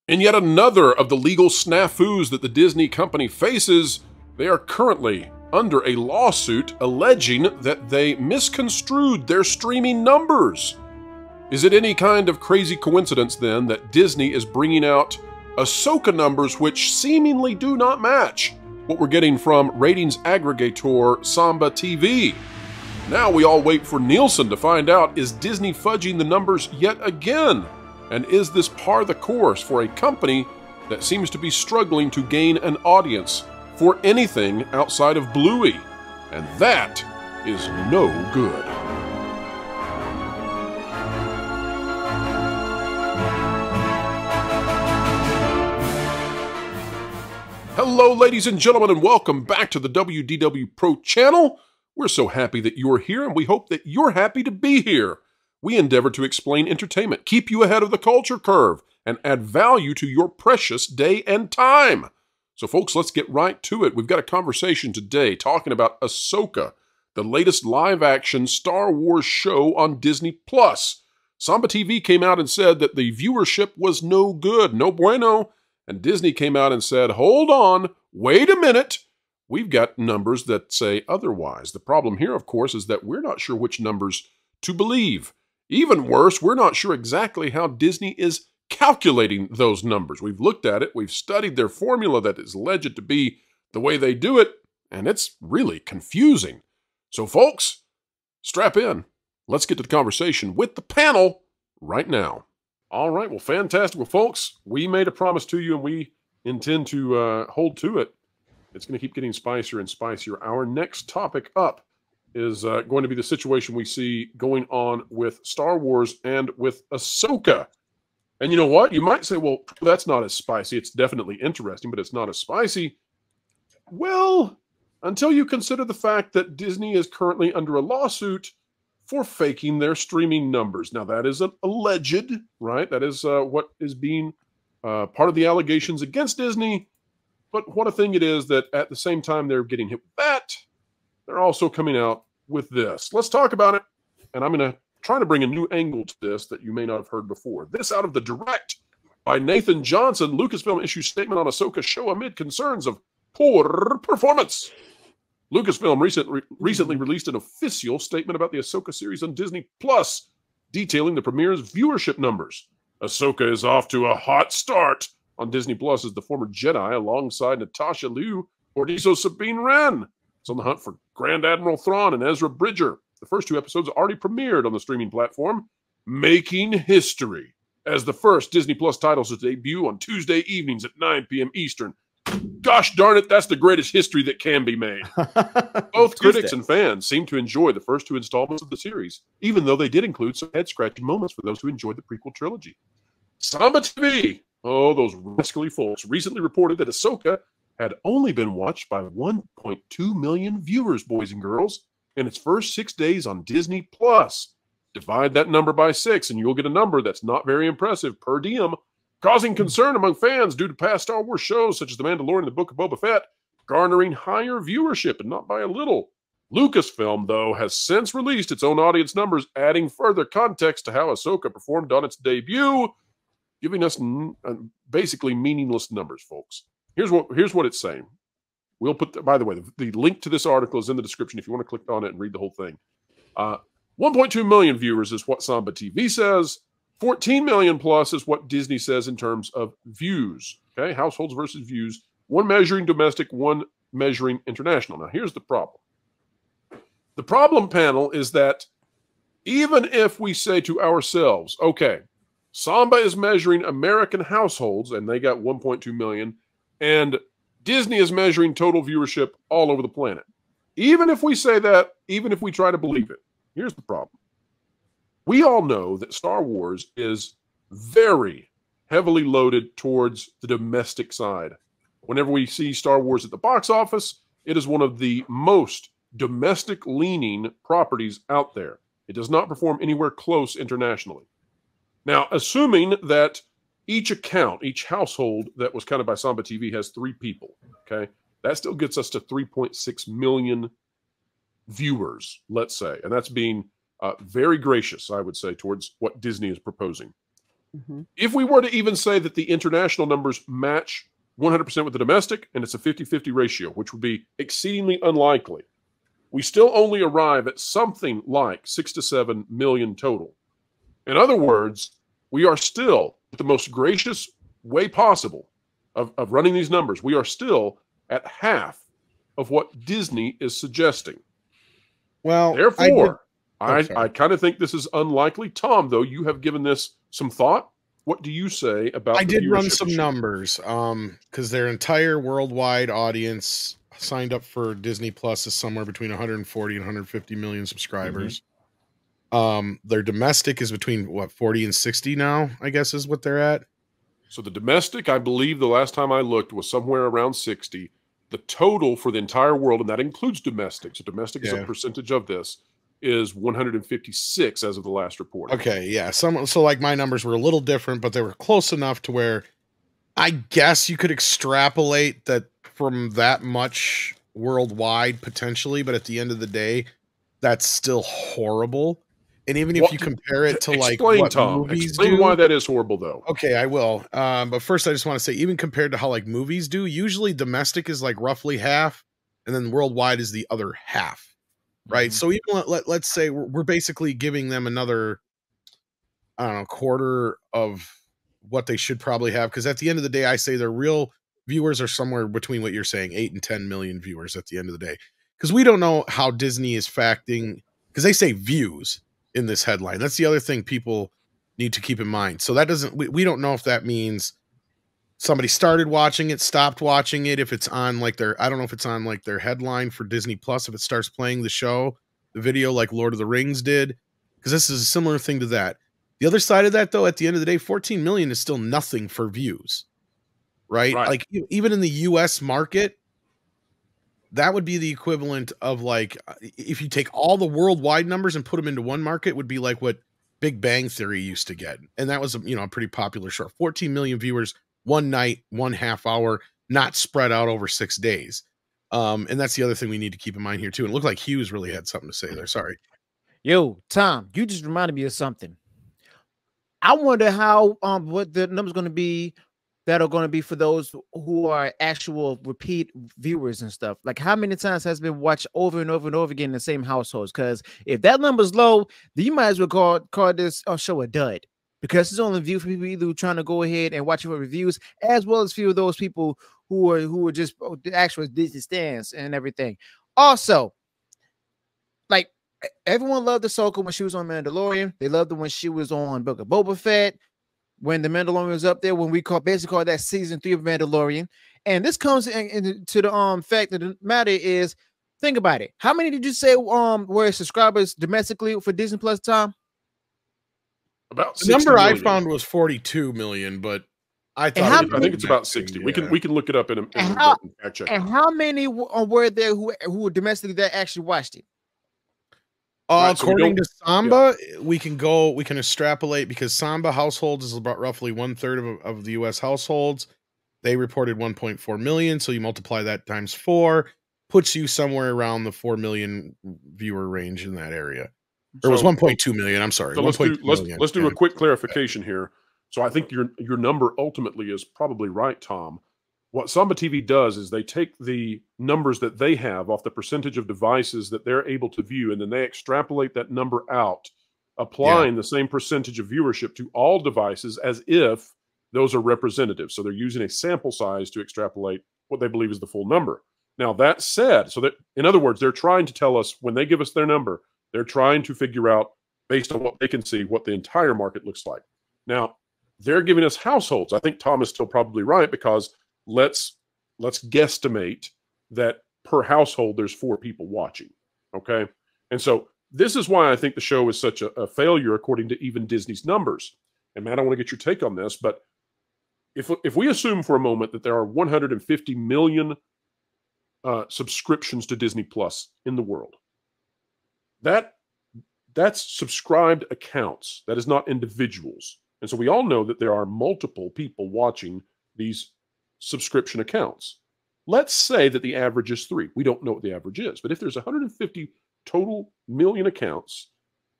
In yet another of the legal snafus that the Disney company faces, they are currently under a lawsuit alleging that they misconstrued their streaming numbers. Is it any kind of crazy coincidence then that Disney is bringing out Ahsoka numbers which seemingly do not match what we're getting from ratings aggregator Samba TV? Now we all wait for Nielsen to find out, is Disney fudging the numbers yet again? And is this par the course for a company that seems to be struggling to gain an audience for anything outside of Bluey? And that is no good. Hello, ladies and gentlemen, and welcome back to the WDW Pro channel. We're so happy that you're here, and we hope that you're happy to be here. We endeavor to explain entertainment, keep you ahead of the culture curve, and add value to your precious day and time. So folks, let's get right to it. We've got a conversation today talking about Ahsoka, the latest live-action Star Wars show on Disney+. Samba TV came out and said that the viewership was no good, no bueno, and Disney came out and said, hold on, wait a minute, we've got numbers that say otherwise. The problem here, of course, is that we're not sure which numbers to believe. Even worse, we're not sure exactly how Disney is calculating those numbers. We've looked at it, we've studied their formula that is alleged to be the way they do it, and it's really confusing. So folks, strap in. Let's get to the conversation with the panel right now. All right, well, fantastic. Well, folks, we made a promise to you, and we intend to hold to it. It's going to keep getting spicier and spicier. Our next topic up is going to be the situation we see going on with Star Wars and with Ahsoka. And you know what? You might say, well, that's not as spicy. It's definitely interesting, but it's not as spicy. Well, until you consider the fact that Disney is currently under a lawsuit for faking their streaming numbers. Now, that is alleged, right? That is what is being part of the allegations against Disney. But what a thing it is that at the same time they're getting hit with that, they're also coming out with this. Let's talk about it. And I'm going to try to bring a new angle to this that you may not have heard before. This out of the direct by Nathan Johnson. Lucasfilm issues statement on Ahsoka show amid concerns of poor performance. Lucasfilm recently released an official statement about the Ahsoka series on Disney Plus, detailing the premiere's viewership numbers. Ahsoka is off to a hot start on Disney Plus as the former Jedi, alongside Natasha Liu, Ordeso Sabine Wren. It's on the hunt for Grand Admiral Thrawn and Ezra Bridger. The first two episodes already premiered on the streaming platform, making history as the first Disney Plus titles to debut on Tuesday evenings at 9 p.m. Eastern. Gosh darn it, that's the greatest history that can be made. Both critics and fans seem to enjoy the first two installments of the series, even though they did include some head-scratching moments for those who enjoyed the prequel trilogy. Samba TV, oh, those rascally folks, recently reported that Ahsoka had only been watched by 1.2 million viewers, boys and girls, in its first 6 days on Disney Plus. Divide that number by 6, and you'll get a number that's not very impressive per diem, causing concern among fans due to past Star Wars shows such as The Mandalorian and The Book of Boba Fett, garnering higher viewership, and not by a little. Lucasfilm, though, has since released its own audience numbers, adding further context to how Ahsoka performed on its debut, giving us basically meaningless numbers, folks. Here's what it's saying. We'll put, by the way, the link to this article is in the description if you want to click on it and read the whole thing. 1.2 million viewers is what Samba TV says. 14 million plus is what Disney says in terms of views. Okay, households versus views. One measuring domestic, one measuring international. Now, here's the problem. The problem, panel, is that even if we say to ourselves, okay, Samba is measuring American households, and they got 1.2 million, and Disney is measuring total viewership all over the planet. Even if we say that, even if we try to believe it, here's the problem. We all know that Star Wars is very heavily loaded towards the domestic side. Whenever we see Star Wars at the box office, it is one of the most domestic-leaning properties out there. It does not perform anywhere close internationally. Now, assuming that each account, each household that was counted by Samba TV has 3 people, okay? That still gets us to 3.6 million viewers, let's say. And that's being very gracious, I would say, towards what Disney is proposing. If we were to even say that the international numbers match 100% with the domestic, and it's a 50-50 ratio, which would be exceedingly unlikely, we still only arrive at something like 6 to 7 million total. In other words, we are still, with the most gracious way possible of running these numbers, we are still at half of what Disney is suggesting. Well, therefore, I kind of think this is unlikely. Tom, though, you have given this some thought. What do you say about? I did run some numbers, because their entire worldwide audience signed up for Disney Plus is somewhere between 140 and 150 million subscribers. Their domestic is between what, 40 and 60 now, I guess is what they're at. So the domestic, I believe the last time I looked, was somewhere around 60. The total for the entire world, and that includes domestic, so domestic is a percentage of this, is 156 as of the last report. Okay, yeah. So like my numbers were a little different, but they were close enough to where I guess you could extrapolate that from that much worldwide potentially, but at the end of the day, that's still horrible. And even if you compare it to like what movies do, why that is horrible, though. Okay, I will. But first, I just want to say, even compared to how like movies do, usually domestic is like roughly half, and then worldwide is the other half, right? So even let's say we're basically giving them another, I don't know, quarter of what they should probably have, because at the end of the day, I say their real viewers are somewhere between what you're saying, 8 and 10 million viewers at the end of the day, because we don't know how Disney is factoring, because they say views in this headline. That's the other thing people need to keep in mind. So that doesn't, we don't know if that means somebody started watching it, stopped watching it, if it's on like their, I don't know if it's on like their headline for Disney Plus, if it starts playing the show, the video like Lord of the Rings did, because this is a similar thing to that. The other side of that, though, at the end of the day, 14 million is still nothing for views, right? Like even in the US market, that would be the equivalent of like, if you take all the worldwide numbers and put them into one market, would be like what Big Bang Theory used to get. And that was, a pretty popular show. 14 million viewers, one night, 1/2 hour, not spread out over 6 days. And that's the other thing we need to keep in mind here too. And it looked like Hughes really had something to say there. Sorry. Yo, Tom, you just reminded me of something. I wonder how, what the number's going to be that are going to be for those who are actual repeat viewers and stuff. Like how many times has been watched over and over and over again in the same households? Because if that number's low, then you might as well call this show a dud, because it's only viewed for people either trying to go ahead and watch it for reviews, as well as few of those people who are just the actual Disney stands and everything. Also, like everyone loved Ahsoka when she was on Mandalorian. They loved her when she was on Book of Boba Fett. When the Mandalorian was up there, when we basically call that season 3 of Mandalorian. And this comes into the fact that the matter is, think about it. How many did you say were subscribers domestically for Disney Plus, Tom? About the number million. I found was 42 million, but I thought I think it's about 60. Yeah. We can look it up in a fact check. And how many were there who were domestically that actually watched it? According to Samba, we can extrapolate, because Samba households is about roughly 1/3 of the US households. They reported 1.4 million. So you multiply that times 4, puts you somewhere around the 4 million viewer range in that area. Or it was 1.2 million. I'm sorry. So let's do a quick clarification here. So I think your number ultimately is probably right, Tom. What Samba TV does is they take the numbers that they have off the percentage of devices that they're able to view, and then they extrapolate that number out, applying the same percentage of viewership to all devices as if those are representative. So they're using a sample size to extrapolate what they believe is the full number. Now, that said, so that, in other words, they're trying to tell us, when they give us their number, they're trying to figure out, based on what they can see, what the entire market looks like. Now, they're giving us households. I think Tom is still probably right, because let's guesstimate that per household there's 4 people watching, okay? And so this is why I think the show is such a failure according to even Disney's numbers. And Matt, I want to get your take on this, but if we assume for a moment that there are 150 million subscriptions to Disney Plus in the world, that's subscribed accounts. That is not individuals. And so we all know that there are multiple people watching these subscription accounts. Let's say that the average is 3. We don't know what the average is, but if there's 150 total million accounts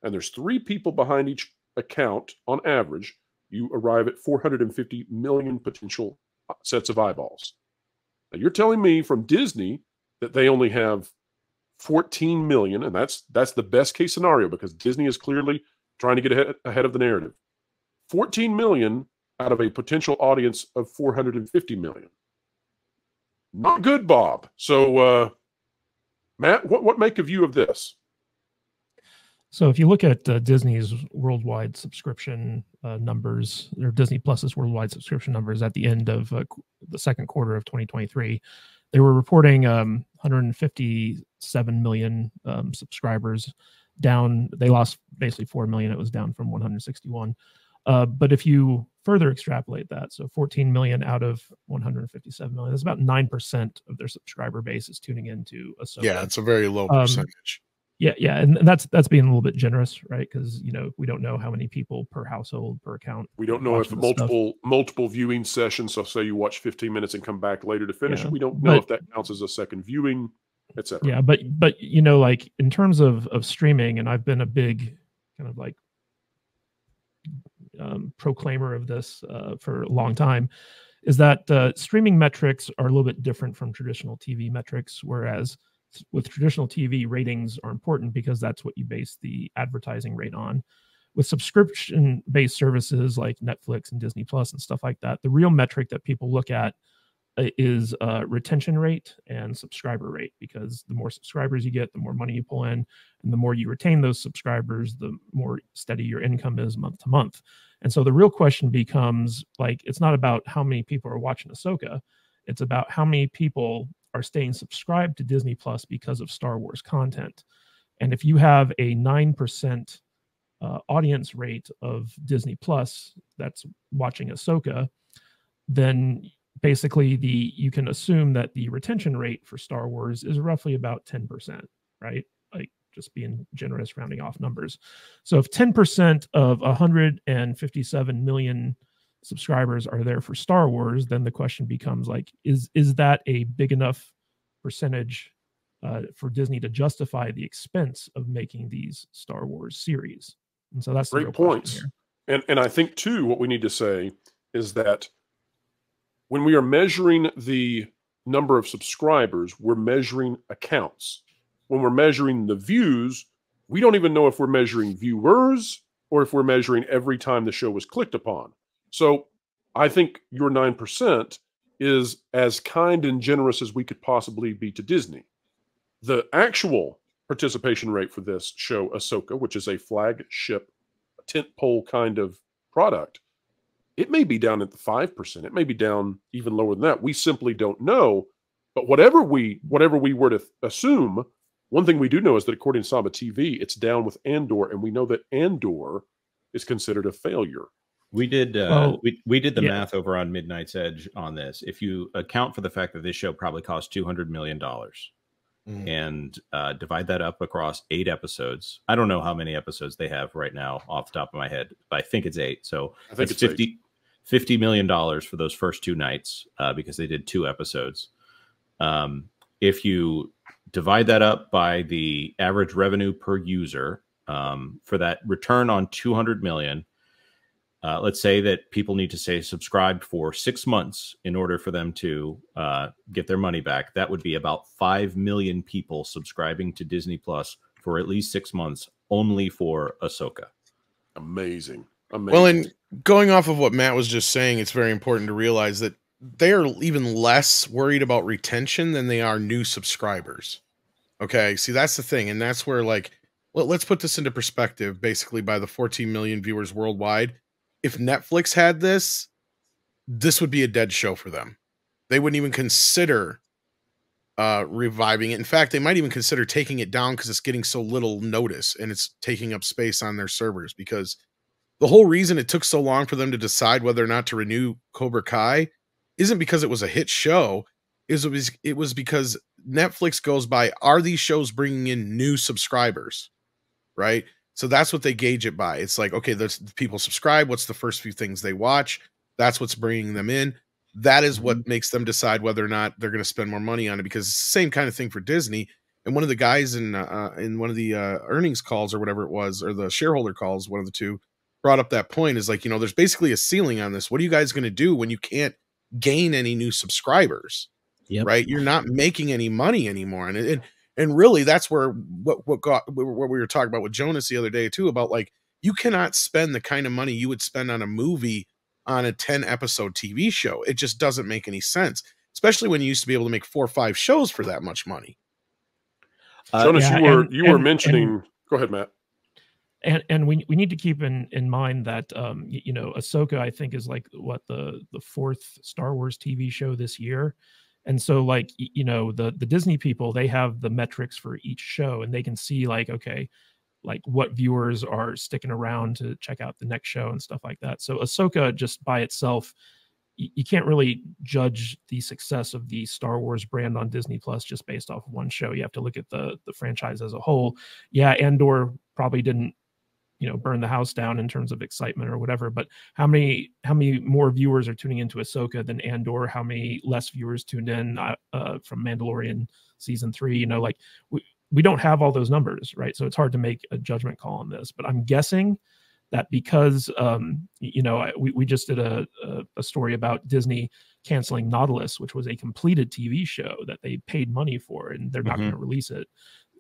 and there's 3 people behind each account on average, you arrive at 450 million potential sets of eyeballs. Now, you're telling me from Disney that they only have 14 million, and that's the best case scenario because Disney is clearly trying to get ahead of the narrative. 14 million out of a potential audience of 450 million. Not good, Bob. So, Matt, what make of you of this? So if you look at Disney's worldwide subscription numbers, or Disney Plus's worldwide subscription numbers at the end of the second quarter of 2023, they were reporting 157 million subscribers down. They lost basically 4 million. It was down from 161. But if you further extrapolate that, so 14 million out of 157 million, that's about 9% of their subscriber base is tuning into Ahsoka. Yeah, it's a very low percentage. Yeah, and that's being a little bit generous, right? Because we don't know how many people per household per account. We don't know if multiple viewing sessions. So say you watch 15 minutes and come back later to finish. Yeah, we don't know if that counts as a second viewing, etc. Yeah, but like in terms of streaming, and I've been a big kind of like proclaimer of this for a long time, is that streaming metrics are a little bit different from traditional TV metrics, whereas with traditional TV, ratings are important because that's what you base the advertising rate on. With subscription-based services like Netflix and Disney Plus and stuff like that, the real metric that people look at is retention rate and subscriber rate, because the more subscribers you get, the more money you pull in, and the more you retain those subscribers, the more steady your income is month to month. And so the real question becomes, like, it's not about how many people are watching Ahsoka, it's about how many people are staying subscribed to Disney Plus because of Star Wars content. And if you have a 9% audience rate of Disney Plus that's watching Ahsoka, then basically you can assume that the retention rate for Star Wars is roughly about 10%, right? Like, just being generous, rounding off numbers. So if 10% of 157 million subscribers are there for Star Wars, then the question becomes, like, is that a big enough percentage for Disney to justify the expense of making these Star Wars series? And so that's great points. And I think too, what we need to say is that when we are measuring the number of subscribers, we're measuring accounts. When we're measuring the views, we don't even know if we're measuring viewers or if we're measuring every time the show was clicked upon. So I think your 9% is as kind and generous as we could possibly be to Disney. The actual participation rate for this show, Ahsoka, which is a flagship tentpole kind of product, it may be down at the 5%. It may be down even lower than that. We simply don't know. But whatever we were to assume, one thing we do know is that according to Saba TV, it's down with Andor, and we know that Andor is considered a failure. We did we did the math over on Midnight's Edge on this. If you account for the fact that this show probably cost $200 million and divide that up across 8 episodes, I don't know how many episodes they have right now off the top of my head, but I think it's 8. So I think it's $50 million for those first 2 nights because they did 2 episodes. If you divide that up by the average revenue per user for that return on 200 million, let's say that people need to stay subscribed for 6 months in order for them to get their money back. That would be about 5 million people subscribing to Disney Plus for at least 6 months only for Ahsoka. Amazing. Well, and going off of what Matt was just saying, it's very important to realize that they are even less worried about retention than they are new subscribers. Okay, see, that's the thing. And that's where, like, well, let's put this into perspective, basically, by the 14 million viewers worldwide. If Netflix had this would be a dead show for them. They wouldn't even consider reviving it. In fact, they might even consider taking it down because it's getting so little notice and it's taking up space on their servers. Because the whole reason it took so long for them to decide whether or not to renew Cobra Kai isn't because it was a hit show. It was because Netflix goes by, are these shows bringing in new subscribers, right? So that's what they gauge it by. It's like, okay, there's people subscribe. What's the first few things they watch? That's what's bringing them in. That is what makes them decide whether or not they're going to spend more money on it, because it's the same kind of thing for Disney. And one of the guys in one of the earnings calls or whatever it was, or the shareholder calls, one of the two, brought up that point is like, you know, there's basically a ceiling on this. What are you guys going to do when you can't gain any new subscribers? Yep. Right? You're not making any money anymore. And really that's where what we were talking about with Jonas the other day too, about like, you cannot spend the kind of money you would spend on a movie on a 10 episode TV show. It just doesn't make any sense, especially when you used to be able to make 4 or 5 shows for that much money. Jonas, yeah, you were mentioning. Go ahead, Matt. And we need to keep in mind that you know, Ahsoka, I think, is like what the 4th Star Wars TV show this year. And so, like, you know, the Disney people, they have the metrics for each show, and they can see like, okay, like what viewers are sticking around to check out the next show and stuff like that. So Ahsoka just by itself, you can't really judge the success of the Star Wars brand on Disney Plus just based off of one show. You have to look at the franchise as a whole. Yeah, Andor probably didn't, you know, burn the house down in terms of excitement or whatever, but how many more viewers are tuning into Ahsoka than Andor? How many less viewers tuned in from Mandalorian season 3? You know, like we don't have all those numbers, right? So it's hard to make a judgment call on this, but I'm guessing that because you know, we just did a story about Disney canceling Nautilus, which was a completed TV show that they paid money for, and they're not going to release it.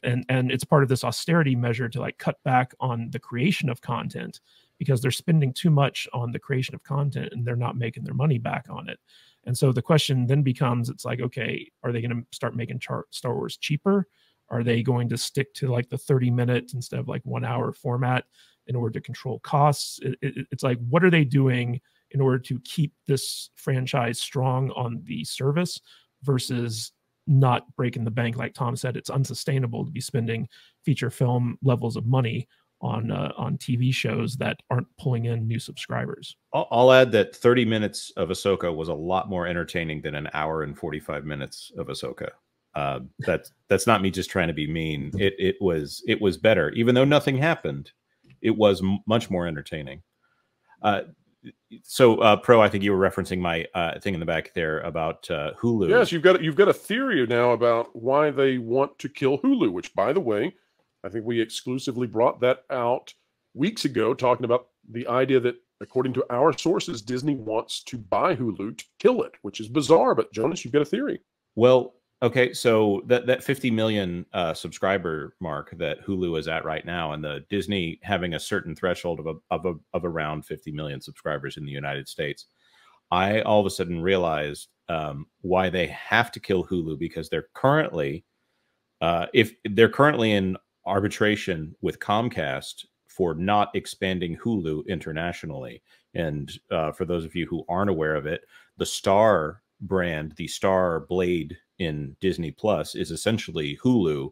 And it's part of this austerity measure to like cut back on the creation of content, because they're spending too much on the creation of content and they're not making their money back on it. And so the question then becomes, it's like, okay, are they going to start making Star Wars cheaper? Are they going to stick to like the 30-minute instead of like 1 hour format in order to control costs? It's like, what are they doing in order to keep this franchise strong on the service versus not breaking the bank? Like Tom said, it's unsustainable to be spending feature film levels of money on TV shows that aren't pulling in new subscribers. I'll add that 30 minutes of Ahsoka was a lot more entertaining than an hour and 45 minutes of Ahsoka. That's not me just trying to be mean. It was better, even though nothing happened. It was much more entertaining. So, Pro, I think you were referencing my thing in the back there about Hulu. Yes, you've got a theory now about why they want to kill Hulu, which, by the way, I think we exclusively brought that out weeks ago, talking about the idea that, according to our sources, Disney wants to buy Hulu to kill it, which is bizarre. But, Jonas, you've got a theory. Well, okay, so that 50 million subscriber mark that Hulu is at right now, and the Disney having a certain threshold of around 50 million subscribers in the United States, I all of a sudden realized why they have to kill Hulu, because they're currently, if they're currently in arbitration with Comcast for not expanding Hulu internationally. And for those of you who aren't aware of it, the Star brand, the Star Blade in Disney Plus, is essentially Hulu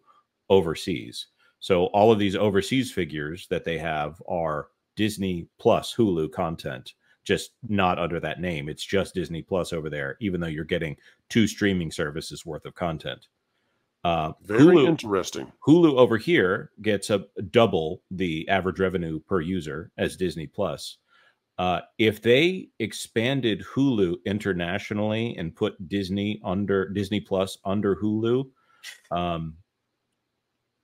overseas. So all of these overseas figures that they have are Disney Plus Hulu content, just not under that name. It's just Disney Plus over there, even though you're getting 2 streaming services worth of content. Very interesting. Hulu over here gets double the average revenue per user as Disney Plus. If they expanded Hulu internationally and put Disney Plus under Hulu,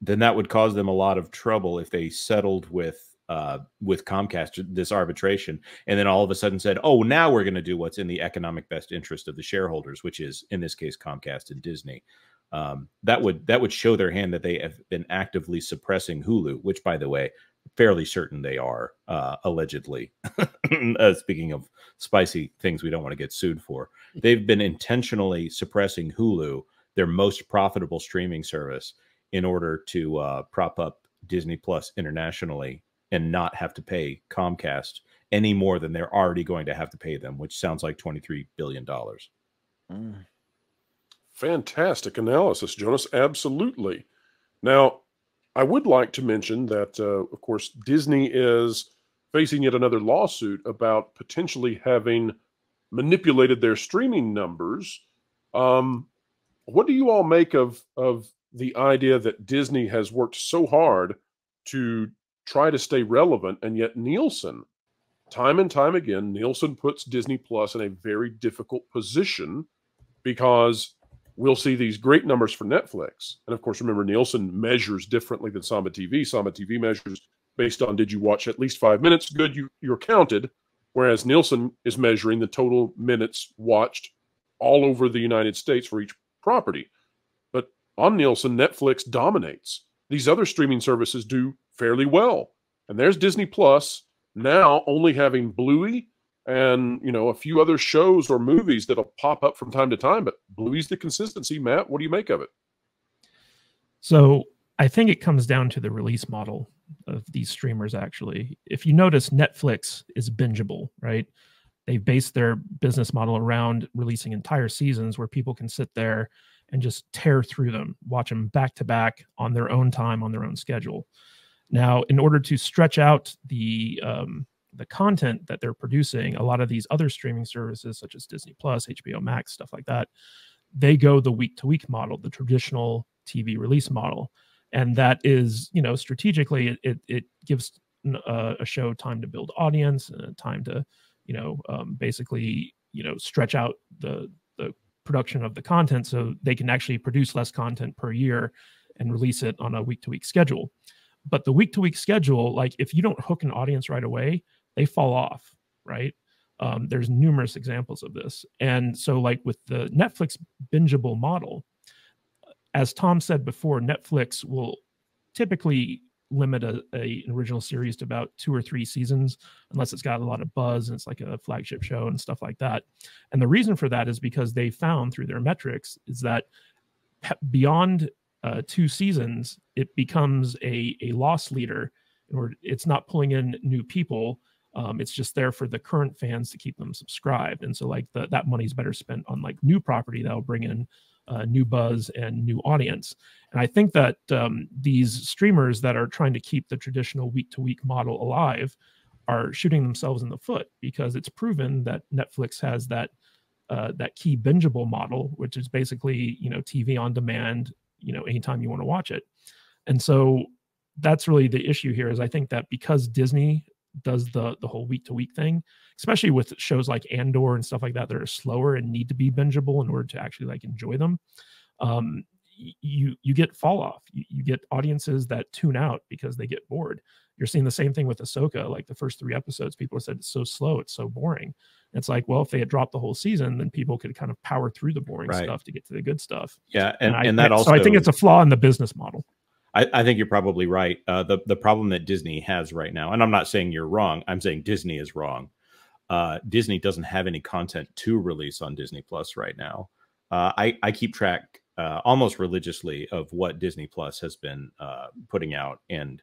then that would cause them a lot of trouble if they settled with Comcast this arbitration, and then all of a sudden said, "Oh, now we're going to do what's in the economic best interest of the shareholders," which is in this case Comcast and Disney. That would show their hand that they have been actively suppressing Hulu, which, by the way, fairly certain they are, allegedly. Speaking of spicy things we don't want to get sued for, they've been intentionally suppressing Hulu, their most profitable streaming service, in order to prop up Disney Plus internationally and not have to pay Comcast any more than they're already going to have to pay them, which sounds like $23 billion. Fantastic analysis, Jonas. Absolutely. Now, I would like to mention that, of course, Disney is facing yet another lawsuit about potentially having manipulated their streaming numbers. What do you all make of the idea that Disney has worked so hard to try to stay relevant, and yet Nielsen, time and time again, Nielsen puts Disney Plus in a very difficult position, because we'll see these great numbers for Netflix. And of course, remember, Nielsen measures differently than Samba TV. Samba TV measures based on did you watch at least 5 minutes? Good, you're counted. Whereas Nielsen is measuring the total minutes watched all over the United States for each property. But on Nielsen, Netflix dominates. These other streaming services do fairly well. And there's Disney Plus now only having Bluey and, you know, a few other shows or movies that'll pop up from time to time. But Bluey's the consistency. Matt, what do you make of it? So I think it comes down to the release model of these streamers, actually. If you notice, Netflix is bingeable, right? They base their business model around releasing entire seasons where people can sit there and just tear through them, watch them back to back on their own time, on their own schedule. Now, in order to stretch out the content that they're producing, a lot of these other streaming services, such as Disney Plus, HBO Max, stuff like that, they go the week-to-week model, the traditional TV release model. And that is, you know, strategically, it gives a show time to build audience and time to, you know, basically, you know, stretch out the production of the content so they can actually produce less content per year and release it on a week-to-week schedule. But the week-to-week schedule, like if you don't hook an audience right away, they fall off, right? There's numerous examples of this. And so like with the Netflix bingeable model, as Tom said before, Netflix will typically limit an original series to about 2 or 3 seasons, unless it's got a lot of buzz and it's like a flagship show and stuff like that. And the reason for that is because they found through their metrics is that beyond 2 seasons, it becomes a loss leader, or it's not pulling in new people. It's just there for the current fans to keep them subscribed. And so like that money's better spent on like new property that'll bring in new buzz and new audience. And I think that these streamers that are trying to keep the traditional week-to-week model alive are shooting themselves in the foot, because it's proven that Netflix has that key bingeable model, which is basically, you know, TV on demand, you know, anytime you want to watch it. And so that's really the issue here, is I think that because Disney does the whole week-to-week thing, especially with shows like Andor and stuff like that are slower and need to be bingeable in order to actually like enjoy them, you get fall off. You get audiences that tune out because they get bored. You're seeing the same thing with Ahsoka. Like the first 3 episodes, people said it's so slow, it's so boring. It's like, well, if they had dropped the whole season, then people could kind of power through the boring stuff to get to the good stuff. Yeah, and that also. So I think it's a flaw in the business model. I think you're probably right. The problem that Disney has right now, and I'm not saying you're wrong, I'm saying Disney is wrong. Disney doesn't have any content to release on Disney Plus right now. I keep track almost religiously of what Disney Plus has been putting out, and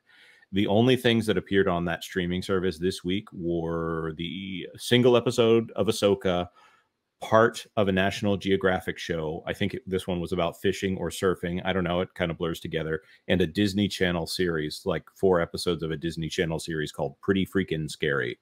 the only things that appeared on that streaming service this week were the single episode of Ahsoka, part of a National Geographic show. I think this one was about fishing or surfing. I don't know. It kind of blurs together. And a Disney Channel series, like 4 episodes of a Disney Channel series called Pretty Freaking Scary.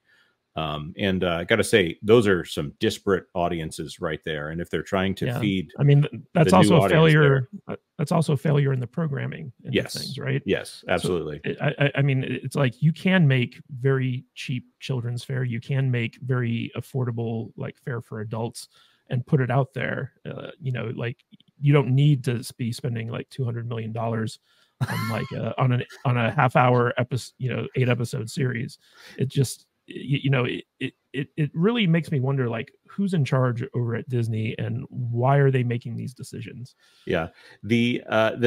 I got to say, those are some disparate audiences right there. And if they're trying to feed, I mean, that's also a failure. That's also a failure in the programming and things, right? Yes, absolutely. So, I mean, it's like you can make very cheap children's fare. You can make very affordable, like fare for adults, and put it out there. You know, like you don't need to be spending like $200 million on like on a half-hour episode, you know, 8 episode series. It just, you know, it really makes me wonder, like, who's in charge over at Disney and why are they making these decisions? Yeah. The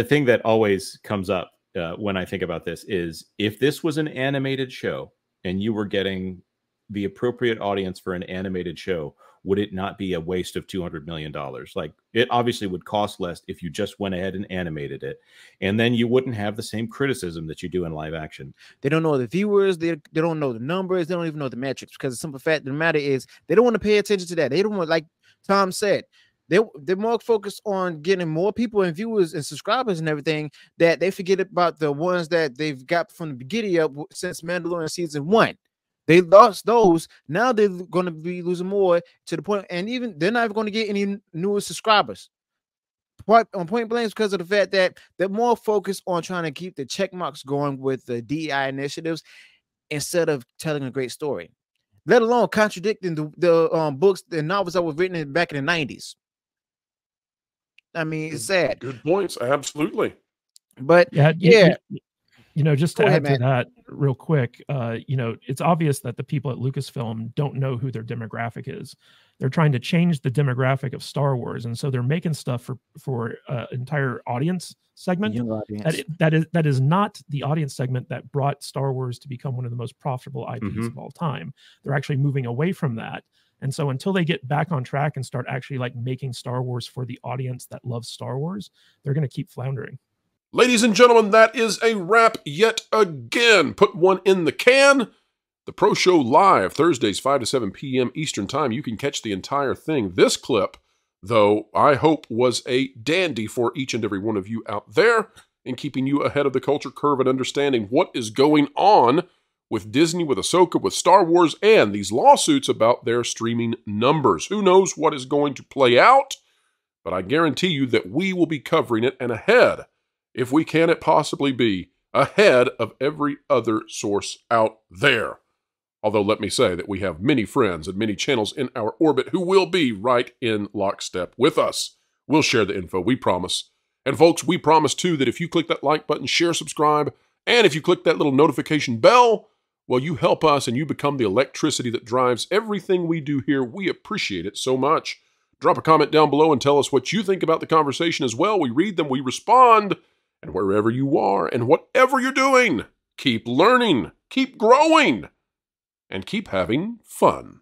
thing that always comes up when I think about this is, if this was an animated show and you were getting the appropriate audience for an animated show, would it not be a waste of $200 million? Like, it obviously would cost less if you just went ahead and animated it, and then you wouldn't have the same criticism that you do in live action. They don't know the viewers, they don't know the numbers, they don't even know the metrics, because the simple fact of the matter is they don't want to pay attention to that. They don't want, like Tom said, they're more focused on getting more people and viewers and subscribers and everything, that they forget about the ones that they've got from the beginning of since Mandalorian season 1. They lost those. Now they're going to be losing more, to the point, and even they're not even going to get any newer subscribers. On point blank, because of the fact that they're more focused on trying to keep the check marks going with the DEI initiatives instead of telling a great story, let alone contradicting the books and novels that were written back in the 90s. I mean, it's sad. Good points. Absolutely. But just to Go add ahead, to that real quick, it's obvious that the people at Lucasfilm don't know who their demographic is. They're trying to change the demographic of Star Wars, and so they're making stuff for entire audience segment. Young audience. That is not the audience segment that brought Star Wars to become one of the most profitable IPs of all time. They're actually moving away from that. And so until they get back on track and start actually like making Star Wars for the audience that loves Star Wars, they're going to keep floundering. Ladies and gentlemen, that is a wrap yet again. Put one in the can. The Pro Show live, Thursdays, 5 to 7 p.m. Eastern Time. You can catch the entire thing. This clip, though, I hope was a dandy for each and every one of you out there in keeping you ahead of the culture curve and understanding what is going on with Disney, with Ahsoka, with Star Wars, and these lawsuits about their streaming numbers. Who knows what is going to play out, but I guarantee you that we will be covering it and ahead, if we can it possibly be, ahead of every other source out there. Although let me say that we have many friends and many channels in our orbit who will be right in lockstep with us. We'll share the info, we promise. And folks, we promise too that if you click that like button, share, subscribe, and if you click that little notification bell, well, you help us and you become the electricity that drives everything we do here. We appreciate it so much. Drop a comment down below and tell us what you think about the conversation as well. We read them, we respond. And wherever you are and whatever you're doing, keep learning, keep growing, and keep having fun.